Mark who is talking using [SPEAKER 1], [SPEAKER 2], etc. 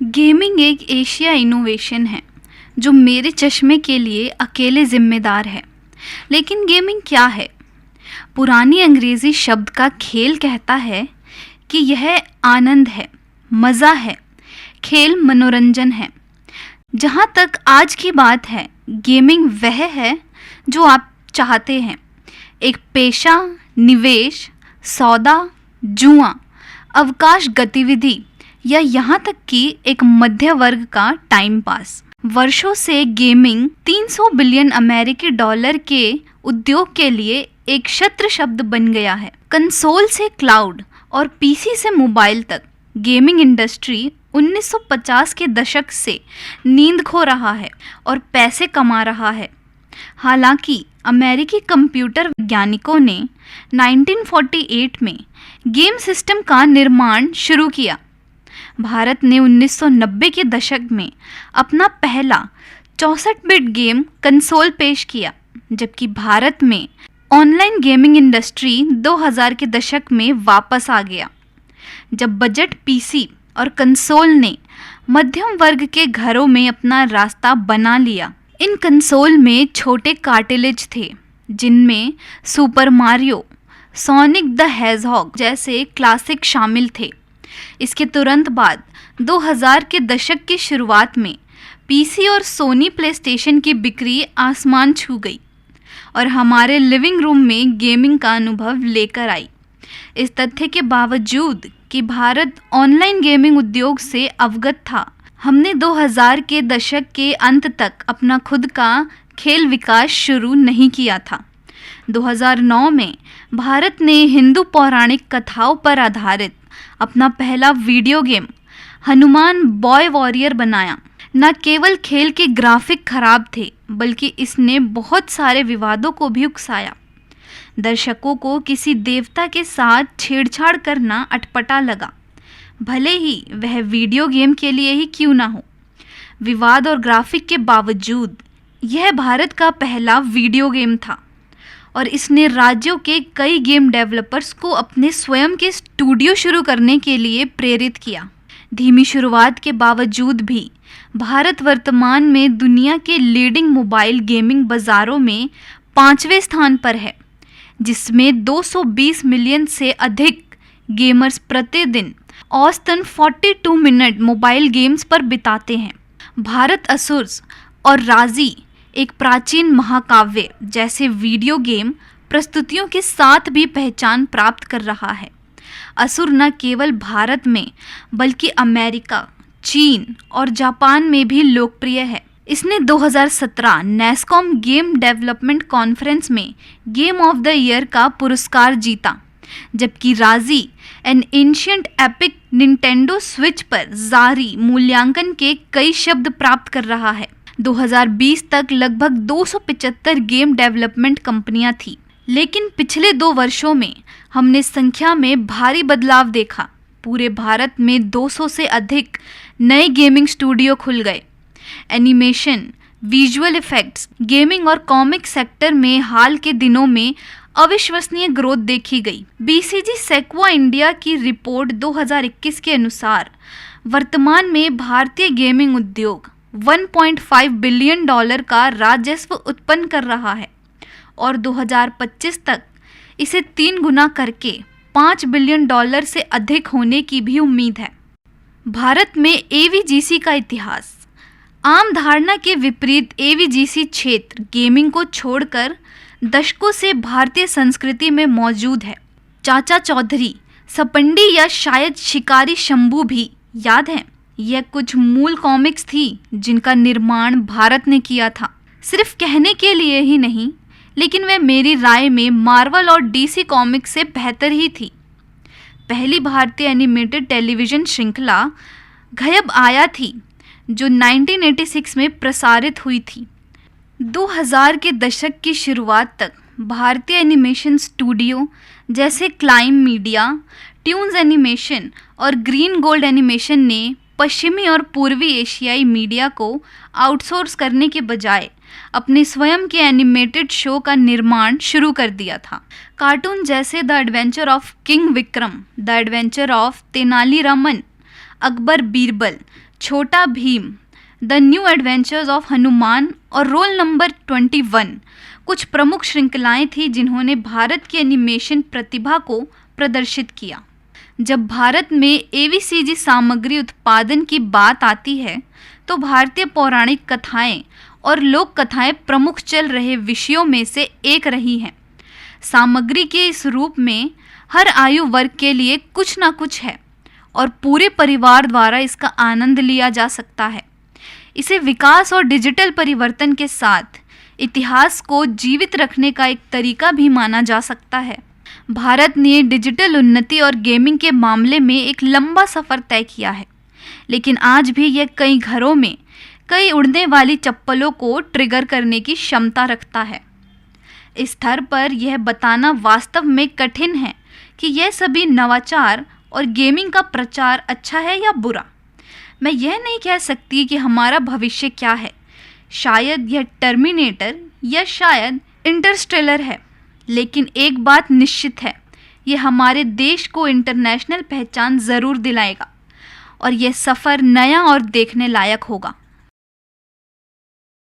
[SPEAKER 1] Gaming एक Asia innovation है जो मेरे चश्मे के लिए अकेले जिम्मेदार है। लेकिन गेमिंग क्या है? पुरानी अंग्रेजी शब्द का खेल कहता है कि यह आनंद है, मज़ा है, खेल मनोरंजन है। जहाँ तक आज की बात है, गेमिंग वह है जो आप चाहते हैं। एक पेशा, निवेश, सौदा, जुआ, अवकाश गतिविधि या यहाँ तक कि एक मध्य वर्ग का टाइम पास। वर्षों से गेमिंग 300 बिलियन अमेरिकी डॉलर के उद्योग के लिए एक शस्त्र शब्द बन गया है। कंसोल से क्लाउड और पीसी से मोबाइल तक गेमिंग इंडस्ट्री 1950 के दशक से नींद खो रहा है और पैसे कमा रहा है। हालांकि अमेरिकी कंप्यूटर वैज्ञानिकों ने 1948 में गेम सिस्टम का निर्माण शुरू किया। भारत ने 1990 के दशक में अपना पहला 64 बिट गेम कंसोल पेश किया, जबकि भारत में ऑनलाइन गेमिंग इंडस्ट्री 2000 के दशक में वापस आ गया, जब बजट पीसी और कंसोल ने मध्यम वर्ग के घरों में अपना रास्ता बना लिया। इन कंसोल में छोटे कार्टिलेज थे जिनमें super Mario, sonic the hedgehog जैसे क्लासिक शामिल थे। इसके तुरंत बाद 2000 के दशक की शुरुआत में पीसी और सोनी प्लेस्टेशन की बिक्री आसमान छू गई और हमारे लिविंग रूम में गेमिंग का अनुभव लेकर आई। इस तथ्य के बावजूद कि भारत ऑनलाइन गेमिंग उद्योग से अवगत था, हमने 2000 के दशक के अंत तक अपना खुद का खेल विकास शुरू नहीं किया था। 2009 में भारत ने हिंदू पौराणिक कथाओं पर आधारित अपना पहला video game Hanuman boy warrior बनाया। न केवल खेल के ग्राफिक खराब थे, बल्कि इसने बहुत सारे विवादों को भी उकसाया। दर्शकों को किसी देवता के साथ छेड़छाड़ करना अटपटा लगा, भले ही वह वीडियो गेम के लिए ही क्यों ना हो। विवाद और ग्राफिक के बावजूद यह भारत का पहला वीडियो गेम था और इसने राज्यों के कई गेम डेवलपर्स को अपने स्वयं के स्टूडियो शुरू करने के लिए प्रेरित किया। धीमी शुरुआत के बावजूद भी भारत वर्तमान में दुनिया के लीडिंग मोबाइल गेमिंग बाज़ारों में 5वें स्थान पर है, जिसमें 220 मिलियन से अधिक गेमर्स प्रतिदिन औसतन 42 मिनट मोबाइल गेम्स पर बिताते हैं। भारत असुर्स और राजी एक प्राचीन महाकाव्य जैसे वीडियो गेम प्रस्तुतियों के साथ भी पहचान प्राप्त कर रहा है। असुर न केवल भारत में बल्कि अमेरिका, चीन और जापान में भी लोकप्रिय है। इसने 2017 नेस्कॉम गेम डेवलपमेंट कॉन्फ्रेंस में गेम ऑफ द ईयर का पुरस्कार जीता, जबकि राजी N ancient epic Nintendo switch पर जारी मूल्यांकन के कई शब्द प्राप्त कर रहा है। 2020 तक लगभग 275 गेम डेवलपमेंट कंपनियां थीं, लेकिन पिछले 2 वर्षों में हमने संख्या में भारी बदलाव देखा। पूरे भारत में 200 से अधिक नए गेमिंग स्टूडियो खुल गए। एनिमेशन, विजुअल इफेक्ट्स, गेमिंग और कॉमिक सेक्टर में हाल के दिनों में अविश्वसनीय ग्रोथ देखी गई। बीसीजी सेक्वा इंडिया की रिपोर्ट 2021 के अनुसार वर्तमान में भारतीय गेमिंग उद्योग 1.5 बिलियन डॉलर का राजस्व उत्पन्न कर रहा है और 2025 तक इसे 3 गुना करके 5 बिलियन डॉलर से अधिक होने की भी उम्मीद है। भारत में एवीजीसी का इतिहास। आम धारणा के विपरीत एवीजीसी क्षेत्र गेमिंग को छोड़कर दशकों से भारतीय संस्कृति में मौजूद है। चाचा चौधरी, सपंडी या शायद शिकारी शंभू भी याद हैं? यह कुछ मूल कॉमिक्स थी जिनका निर्माण भारत ने किया था। सिर्फ कहने के लिए ही नहीं, लेकिन वह मेरी राय में मार्वल और डीसी कॉमिक्स से बेहतर ही थी। पहली भारतीय एनिमेटेड टेलीविज़न श्रृंखला घयब आया थी, जो 1986 में प्रसारित हुई थी। 2000 के दशक की शुरुआत तक भारतीय एनिमेशन स्टूडियो जैसे क्लाइम मीडिया, ट्यून्स एनिमेशन और ग्रीन गोल्ड एनिमेशन ने पश्चिमी और पूर्वी एशियाई मीडिया को आउटसोर्स करने के बजाय अपने स्वयं के एनिमेटेड शो का निर्माण शुरू कर दिया था। कार्टून जैसे the adventure of king Vikram, the adventure of Tenaliraman Akbar Birbal, Chhota Bheem, the new adventures of Hanuman और रोल नंबर 21 कुछ प्रमुख श्रृंखलाएं थीं जिन्होंने भारत की एनिमेशन प्रतिभा को प्रदर्शित किया। जब भारत में एवीसीजी सामग्री उत्पादन की बात आती है तो भारतीय पौराणिक कथाएं और लोक कथाएं प्रमुख चल रहे विषयों में से एक रही हैं। सामग्री के इस रूप में हर आयु वर्ग के लिए कुछ ना कुछ है और पूरे परिवार द्वारा इसका आनंद लिया जा सकता है। इसे विकास और डिजिटल परिवर्तन के साथ इतिहास को जीवित रखने का एक तरीका भी माना जा सकता है। भारत ने डिजिटल उन्नति और गेमिंग के मामले में एक लंबा सफ़र तय किया है, लेकिन आज भी यह कई घरों में कई उड़ने वाली चप्पलों को ट्रिगर करने की क्षमता रखता है। इस स्तर पर यह बताना वास्तव में कठिन है कि यह सभी नवाचार और गेमिंग का प्रचार अच्छा है या बुरा। मैं यह नहीं कह सकती कि हमारा भविष्य क्या है। शायद यह टर्मिनेटर या शायद इंटरस्टेलर है, लेकिन एक बात निश्चित है, यह हमारे देश को इंटरनेशनल पहचान ज़रूर दिलाएगा और यह सफ़र नया और देखने लायक होगा।